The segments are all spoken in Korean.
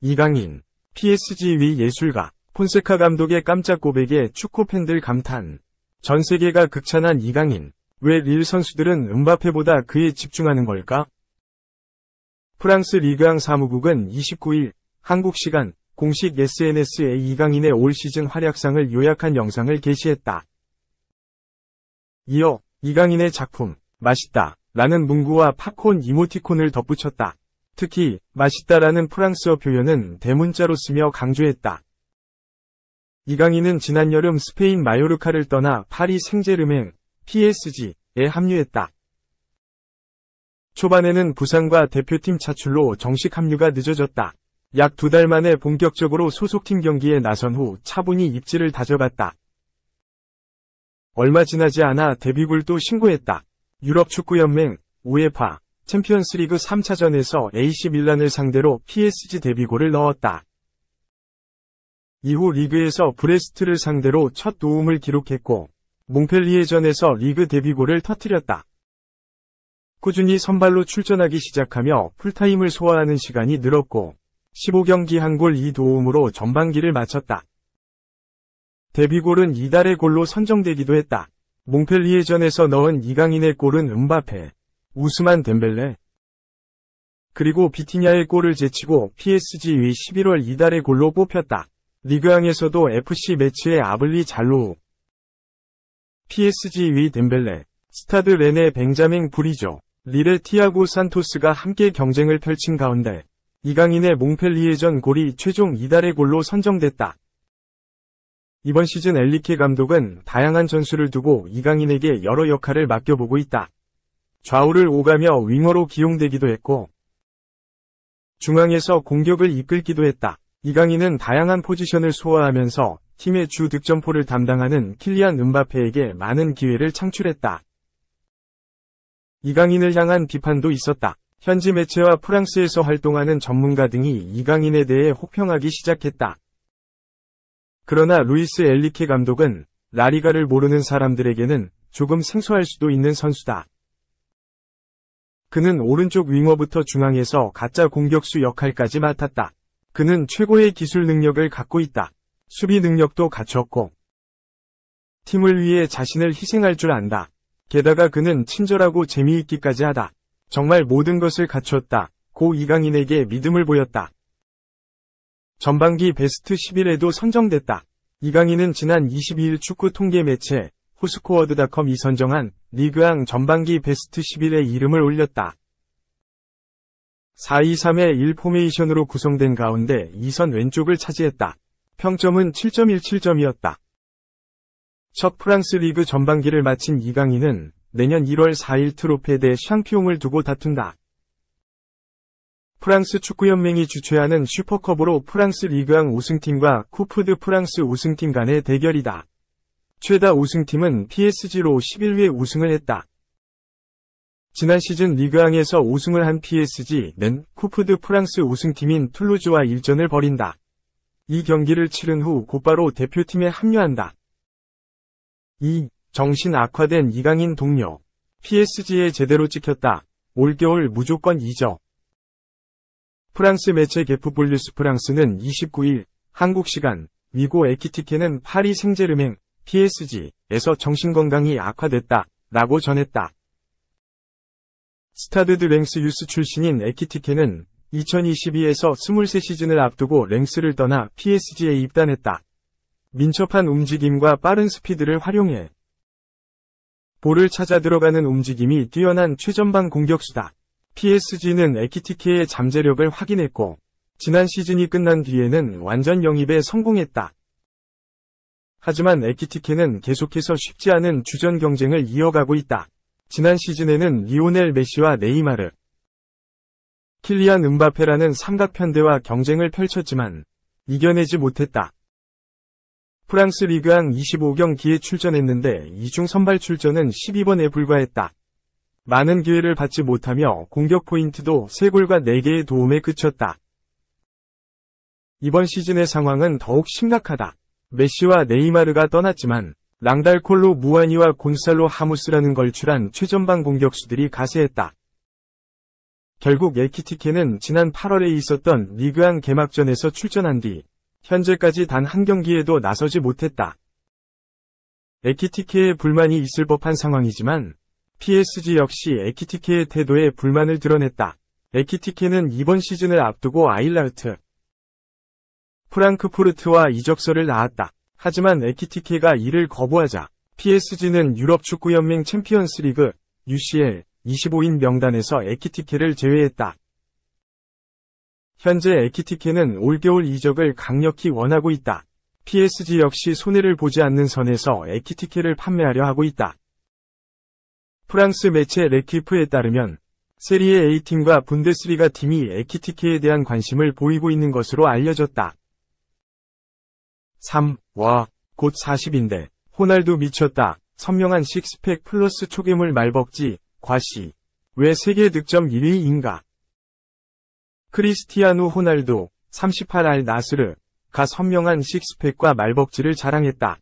이강인, PSG 위 예술가, 폰세카 감독의 깜짝 고백에 축구 팬들 감탄. 전 세계가 극찬한 이강인, 왜 릴 선수들은 음바페보다 그에 집중하는 걸까? 프랑스 리그앙 사무국은 29일 한국 시간 공식 SNS에 이강인의 올 시즌 활약상을 요약한 영상을 게시했다. 이어 이강인의 작품 맛있다 라는 문구와 팝콘 이모티콘을 덧붙였다. 특히 맛있다라는 프랑스어 표현은 대문자로 쓰며 강조했다. 이강인은 지난 여름 스페인 마요르카를 떠나 파리 생제르맹 PSG에 합류했다. 초반에는 부상과 대표팀 차출로 정식 합류가 늦어졌다. 약 2달 만에 본격적으로 소속팀 경기에 나선 후 차분히 입지를 다져갔다. 얼마 지나지 않아 데뷔골도 신고했다. 유럽축구연맹 우에파 챔피언스리그 3차전에서 AC 밀란을 상대로 PSG 데뷔골을 넣었다. 이후 리그에서 브레스트를 상대로 첫 도움을 기록했고 몽펠리에전에서 리그 데뷔골을 터뜨렸다. 꾸준히 선발로 출전하기 시작하며 풀타임을 소화하는 시간이 늘었고 15경기 한 골 2도움으로 전반기를 마쳤다. 데뷔골은 이달의 골로 선정되기도 했다. 몽펠리에전에서 넣은 이강인의 골은 음바페, 우스만 덴벨레, 그리고 비티냐의 골을 제치고 PSG 위 11월 이달의 골로 뽑혔다. 리그앙에서도 FC 매치의 아블리 잘로우, PSG 위 덴벨레, 스타드 렌의 벤자밍 브리조, 릴의 티아고 산토스가 함께 경쟁을 펼친 가운데 이강인의 몽펠리에전 골이 최종 이달의 골로 선정됐다. 이번 시즌 엔리케 감독은 다양한 전술을 두고 이강인에게 여러 역할을 맡겨보고 있다. 좌우를 오가며 윙어로 기용되기도 했고 중앙에서 공격을 이끌기도 했다. 이강인은 다양한 포지션을 소화하면서 팀의 주 득점포를 담당하는 킬리안 음바페에게 많은 기회를 창출했다. 이강인을 향한 비판도 있었다. 현지 매체와 프랑스에서 활동하는 전문가 등이 이강인에 대해 혹평하기 시작했다. 그러나 루이스 엔리케 감독은 라리가를 모르는 사람들에게는 조금 생소할 수도 있는 선수다. 그는 오른쪽 윙어부터 중앙에서 가짜 공격수 역할까지 맡았다. 그는 최고의 기술 능력을 갖고 있다. 수비 능력도 갖췄고 팀을 위해 자신을 희생할 줄 안다. 게다가 그는 친절하고 재미있기까지 하다. 정말 모든 것을 갖췄다. 고 이강인에게 믿음을 보였다. 전반기 베스트 11에도 선정됐다. 이강인은 지난 22일 축구 통계 매체 후스코어드닷컴이 선정한 리그앙 전반기 베스트 11에 이름을 올렸다. 4-2-3-1 포메이션으로 구성된 가운데 2선 왼쪽을 차지했다. 평점은 7.17점이었다. 첫 프랑스 리그 전반기를 마친 이강인은 내년 1월 4일 트로페 대 샹피옹을 두고 다툰다. 프랑스 축구연맹이 주최하는 슈퍼컵으로 프랑스 리그앙 우승팀과 쿠프 드 프랑스 우승팀 간의 대결이다. 최다 우승팀은 PSG로 11회 우승을 했다. 지난 시즌 리그앙에서 우승을 한 PSG는 쿠프 드 프랑스 우승팀인 툴루즈와 일전을 벌인다. 이 경기를 치른 후 곧바로 대표팀에 합류한다. 정신 악화된 이강인 동료. PSG에 제대로 찍혔다. 올겨울 무조건 잊어. 프랑스 매체 게프볼뉴스 프랑스는 29일 한국 시간 위고 에키티케는 파리 생제르맹 PSG에서 정신건강이 악화됐다 라고 전했다. 스타드 드 랭스 유스 출신인 에키티케는 2022에서 23시즌을 앞두고 랭스를 떠나 PSG에 입단했다. 민첩한 움직임과 빠른 스피드를 활용해 볼을 찾아 들어가는 움직임이 뛰어난 최전방 공격수다. PSG는 에키티케의 잠재력을 확인했고 지난 시즌이 끝난 뒤에는 완전 영입에 성공했다. 하지만 에키티케는 계속해서 쉽지 않은 주전 경쟁을 이어가고 있다. 지난 시즌에는 리오넬 메시와 네이마르, 킬리안 음바페라는 삼각편대와 경쟁을 펼쳤지만 이겨내지 못했다. 프랑스 리그앙 25경기에 출전했는데 이중 선발 출전은 12번에 불과했다. 많은 기회를 받지 못하며 공격 포인트도 3골과 4개의 도움에 그쳤다. 이번 시즌의 상황은 더욱 심각하다. 메시와 네이마르가 떠났지만 랑달콜로 무아니와 곤살로 하무스라는 걸출한 최전방 공격수들이 가세했다. 결국 에키티케는 지난 8월에 있었던 리그안 개막전에서 출전한 뒤 현재까지 단 한 경기에도 나서지 못했다. 에키티케의 불만이 있을 법한 상황이지만 PSG 역시 에키티케의 태도에 불만을 드러냈다. 에키티케는 이번 시즌을 앞두고 아일라흐트 프랑크푸르트와 이적설을 낳았다. 하지만 에키티케가 이를 거부하자 PSG는 유럽축구연맹 챔피언스리그 UCL 25인 명단에서 에키티케를 제외했다. 현재 에키티케는 올겨울 이적을 강력히 원하고 있다. PSG 역시 손해를 보지 않는 선에서 에키티케를 판매하려 하고 있다. 프랑스 매체 레키프에 따르면 세리에 A팀과 분데스리가 팀이 에키티케에 대한 관심을 보이고 있는 것으로 알려졌다. 3. 와, 곧 40인데 호날두 미쳤다. 선명한 식스팩 플러스 초괴물 말벅지, 과시. 왜 세계 득점 1위인가? 크리스티아누 호날두, 38알 나스르가 선명한 식스팩과 말벅지를 자랑했다.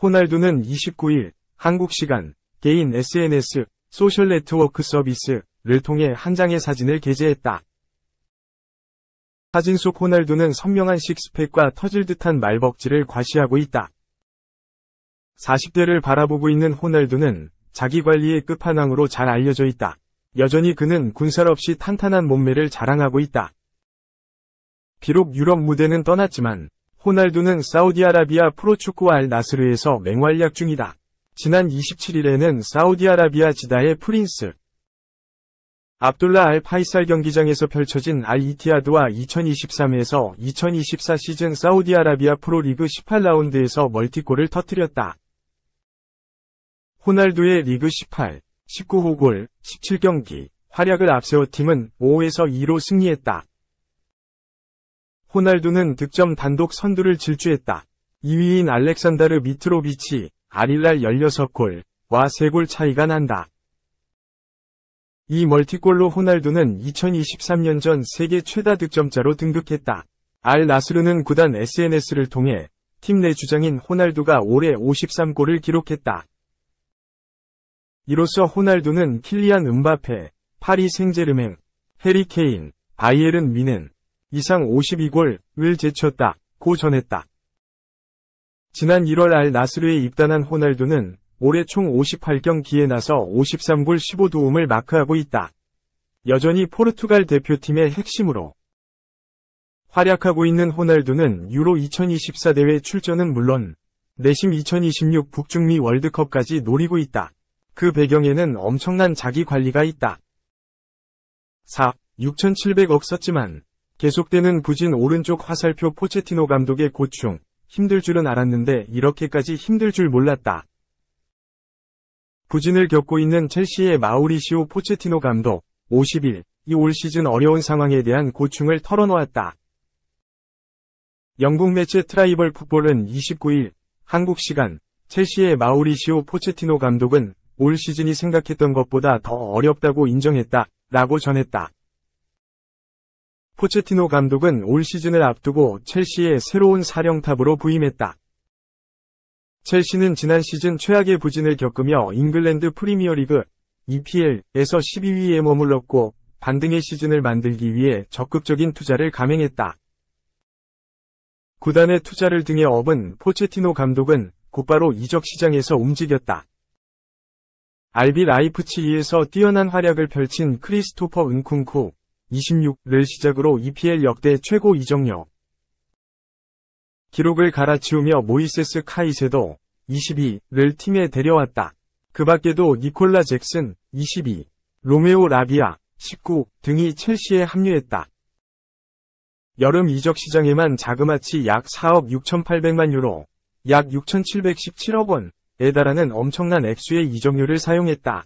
호날두는 29일 한국 시간 개인 SNS 소셜 네트워크 서비스를 통해 한 장의 사진을 게재했다. 사진 속 호날두는 선명한 식스팩과 터질 듯한 말벅지를 과시하고 있다. 40대를 바라보고 있는 호날두는 자기관리의 끝판왕으로 잘 알려져 있다. 여전히 그는 군살 없이 탄탄한 몸매를 자랑하고 있다. 비록 유럽 무대는 떠났지만 호날두는 사우디아라비아 프로축구 알 나스르에서 맹활약 중이다. 지난 27일에는 사우디아라비아 지다의 프린스 압둘라 알 파이살 경기장에서 펼쳐진 알 이티하드와 2023에서 2024 시즌 사우디아라비아 프로리그 18라운드에서 멀티골을 터뜨렸다. 호날두의 리그 18, 19호 골, 17경기 활약을 앞세워 팀은 5에서 2로 승리했다. 호날두는 득점 단독 선두를 질주했다. 2위인 알렉산다르 미트로비치, 아릴랄 16골과 3골 차이가 난다. 이 멀티골로 호날두는 2023년 전 세계 최다 득점자로 등극했다. 알 나스르는 구단 SNS를 통해 팀 내 주장인 호날두가 올해 53골을 기록했다. 이로써 호날두는 킬리안 음바페, 파리 생제르맹, 해리 케인, 바이에른 뮌헨 이상 52골을 제쳤다고 전했다. 지난 1월 알 나스르에 입단한 호날두는 올해 총 58경기에 나서 53골 15도움을 마크하고 있다. 여전히 포르투갈 대표팀의 핵심으로 활약하고 있는 호날두는 유로 2024 대회 출전은 물론 내심 2026 북중미 월드컵까지 노리고 있다. 그 배경에는 엄청난 자기 관리가 있다. 4. 6,700억 썼지만 계속되는 부진 오른쪽 화살표 포체티노 감독의 고충, 힘들 줄은 알았는데 이렇게까지 힘들 줄 몰랐다. 부진을 겪고 있는 첼시의 마우리시오 포체티노 감독, 50일, 이 올 시즌 어려운 상황에 대한 고충을 털어놓았다. 영국 매체 트라이벌 풋볼은 29일, 한국 시간, 첼시의 마우리시오 포체티노 감독은 올 시즌이 생각했던 것보다 더 어렵다고 인정했다, 라고 전했다. 포체티노 감독은 올 시즌을 앞두고 첼시의 새로운 사령탑으로 부임했다. 첼시는 지난 시즌 최악의 부진을 겪으며 잉글랜드 프리미어리그 EPL에서 12위에 머물렀고 반등의 시즌을 만들기 위해 적극적인 투자를 감행했다. 구단의 투자를 등에 업은 포체티노 감독은 곧바로 이적 시장에서 움직였다. RB 라이프치히에서 뛰어난 활약을 펼친 크리스토퍼 은쿵쿠 26를 시작으로 EPL 역대 최고 이적료 기록을 갈아치우며 모이세스 카이세도 22를 팀에 데려왔다. 그 밖에도 니콜라 잭슨 22, 로메오 라비아 19 등이 첼시에 합류했다. 여름 이적 시장에만 자그마치 약 4억 6,800만 유로, 약 6,717억 원에 달하는 엄청난 액수의 이적료를 사용했다.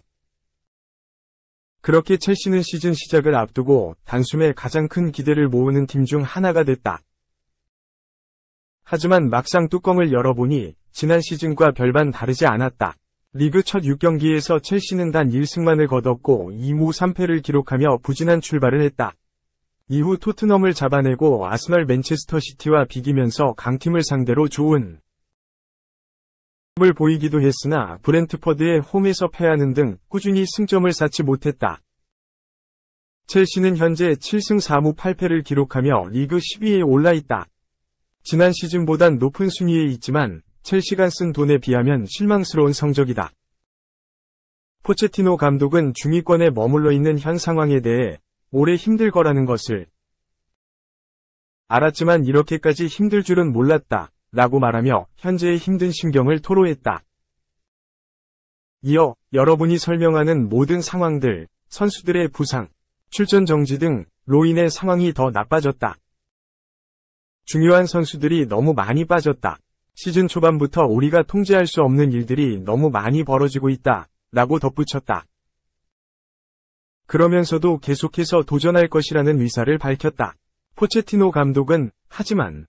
그렇게 첼시는 시즌 시작을 앞두고 단숨에 가장 큰 기대를 모으는 팀 중 하나가 됐다. 하지만 막상 뚜껑을 열어보니 지난 시즌과 별반 다르지 않았다. 리그 첫 6경기에서 첼시는 단 1승만을 거뒀고 2무 3패를 기록하며 부진한 출발을 했다. 이후 토트넘을 잡아내고 아스널 맨체스터 시티와 비기면서 강팀을 상대로 좋은 을 보이기도 했으나 브렌트퍼드의 홈에서 패하는 등 꾸준히 승점을 쌓지 못했다. 첼시는 현재 7승 4무 8패를 기록하며 리그 10위에 올라있다. 지난 시즌보단 높은 순위에 있지만 첼시가 쓴 돈에 비하면 실망스러운 성적이다. 포체티노 감독은 중위권에 머물러 있는 현 상황에 대해 올해 힘들 거라는 것을 알았지만 이렇게까지 힘들 줄은 몰랐다 라고 말하며 현재의 힘든 심경을 토로했다. 이어 여러분이 설명하는 모든 상황들, 선수들의 부상, 출전 정지 등로 인해 상황이 더 나빠졌다. 중요한 선수들이 너무 많이 빠졌다. 시즌 초반부터 우리가 통제할 수 없는 일들이 너무 많이 벌어지고 있다 라고 덧붙였다. 그러면서도 계속해서 도전할 것이라는 의사를 밝혔다. 포체티노 감독은 하지만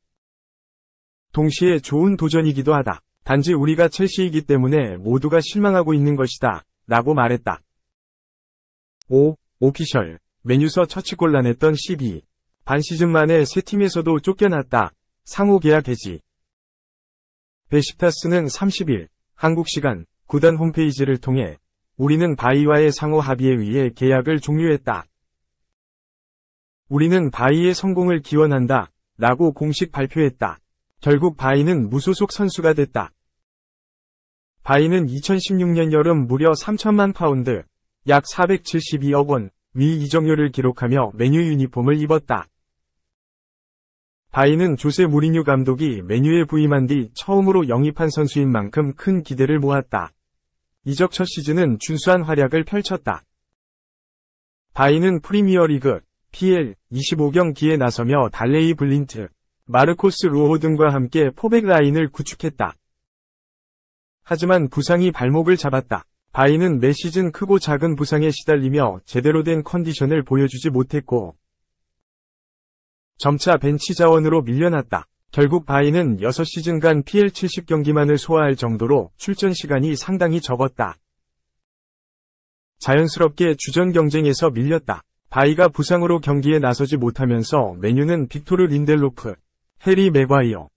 동시에 좋은 도전이기도 하다. 단지 우리가 첼시이기 때문에 모두가 실망하고 있는 것이다 라고 말했다. 오피셜 맨유서 처치곤란했던 12. 반 시즌 만에 세 팀에서도 쫓겨났다. 상호 계약 해지. 베식타스는 30일 한국 시간 구단 홈페이지를 통해 우리는 바이와의 상호 합의에 의해 계약을 종료했다. 우리는 바이의 성공을 기원한다 라고 공식 발표했다. 결국 바이는 무소속 선수가 됐다. 바이는 2016년 여름 무려 3천만 파운드, 약 472억 원, 위 이적료를 기록하며 맨유 유니폼을 입었다. 바이는 조세 무리뉴 감독이 맨유에 부임한 뒤 처음으로 영입한 선수인 만큼 큰 기대를 모았다. 이적 첫 시즌은 준수한 활약을 펼쳤다. 바이는 프리미어리그, PL 25경기에 나서며 달레이 블린트, 마르코스 루호 등과 함께 포백 라인을 구축했다. 하지만 부상이 발목을 잡았다. 바이는 매 시즌 크고 작은 부상에 시달리며 제대로 된 컨디션을 보여주지 못했고 점차 벤치 자원으로 밀려났다. 결국 바이는 6시즌간 PL 70경기만을 소화할 정도로 출전 시간이 상당히 적었다. 자연스럽게 주전 경쟁에서 밀렸다. 바이가 부상으로 경기에 나서지 못하면서 맨유는 빅토르 린델로프, 해리 맥과이어,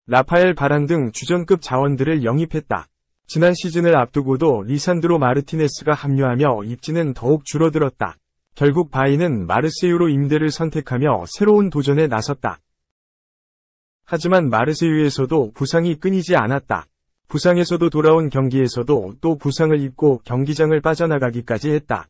라파엘 바란 등 주전급 자원들을 영입했다. 지난 시즌을 앞두고도 리산드로 마르티네스가 합류하며 입지는 더욱 줄어들었다. 결국 바이는 마르세유로 임대를 선택하며 새로운 도전에 나섰다. 하지만 마르세유에서도 부상이 끊이지 않았다. 부상에서도 돌아온 경기에서도 또 부상을 입고 경기장을 빠져나가기까지 했다.